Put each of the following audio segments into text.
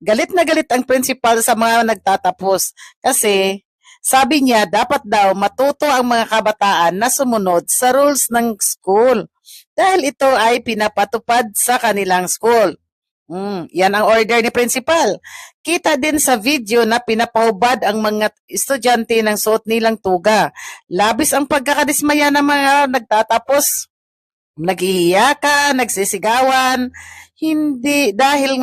Galit na galit ang principal sa mga nagtatapos kasi sabi niya dapat daw matuto ang mga kabataan na sumunod sa rules ng school dahil ito ay pinapatupad sa kanilang school. Yan ang order ni principal. Kita din sa video na pinapahubad ang mga estudyante ng suot nilang tuga. Labis ang pagkakadismaya ng mga nagtatapos. Naghihiyakan, nagsisigawan, hindi dahil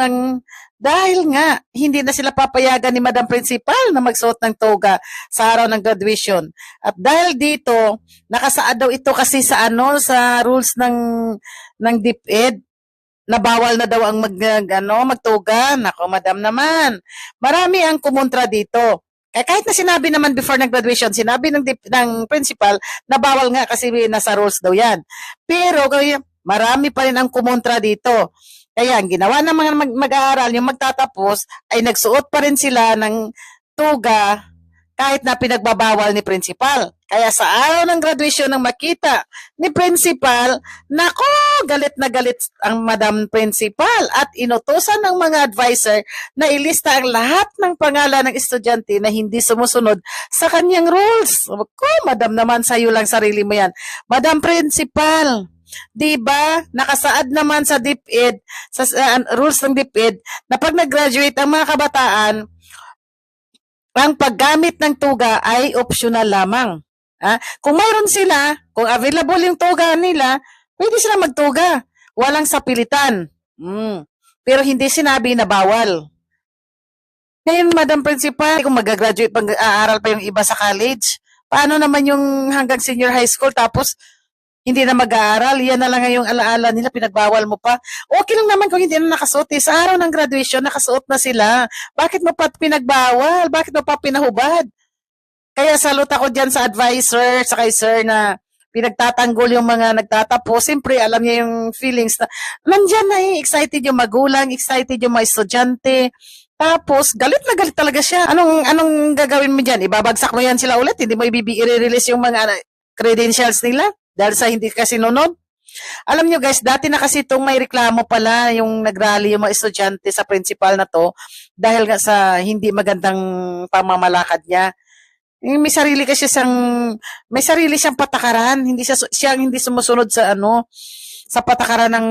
nga hindi na sila papayagan ni Madam Principal na magsuot ng toga sa araw ng graduation. At dahil dito, nakasaad daw ito kasi sa sa rules ng DepEd na bawal na daw ang magtuga. Nako, madam naman. Marami ang kumontra dito. Kahit na sinabi naman before ng graduation, sinabi ng principal na bawal nga kasi nasa rules daw yan. Pero marami pa rin ang kumontra dito. Kaya ang ginawa ng mga mag-aaral, yung magtatapos, ay nagsuot pa rin sila ng tuga kahit na pinagbabawal ni principal. Kaya sa araw ng graduation nang makita ni principal, nako, galit na galit ang madam principal at inutusan ng mga advisor na ilista ang lahat ng pangalan ng estudyante na hindi sumusunod sa kanyang rules. Ko, madam naman, sa'yo lang sarili mo yan. Madam principal, di ba nakasaad naman sa DepEd, sa rules ng DepEd, na pag nag-graduate ang mga kabataan, ang paggamit ng tuga ay optional lamang. Kung mayroon sila, kung available yung tuga nila, pwede sila magtuga. Walang sapilitan. Pero hindi sinabi na bawal. Ngayon, Madam Principal, kung mag-graduate, pag-aaral pa yung iba sa college, paano naman yung hanggang senior high school tapos hindi na mag-aaral, yan na lang yung alaala nila, pinagbawal mo pa. Okay lang naman kung hindi na nakasuot. Sa araw ng graduation, nakasuot na sila. Bakit mo pa pinagbawal? Bakit mo pa pinahubad? Kaya salute ako dyan sa advisor, sa kay sir na pinagtatanggol yung mga nagtatapos. Siyempre, alam niya yung feelings na nandyan na excited yung magulang, excited yung mga estudyante. Tapos, galit na galit talaga siya. Anong gagawin mo dyan? Ibabagsak mo yan sila ulit? Hindi mo i-release yung mga credentials nila? Dahil sa hindi kasi nunod. Alam nyo guys, dati na kasi itong may reklamo pala yung nagrally yung mga estudyante sa principal na to dahil nga sa hindi magandang pamamalakad niya. May sarili siyang patakaran, hindi siya hindi sumusunod sa sa patakaran ng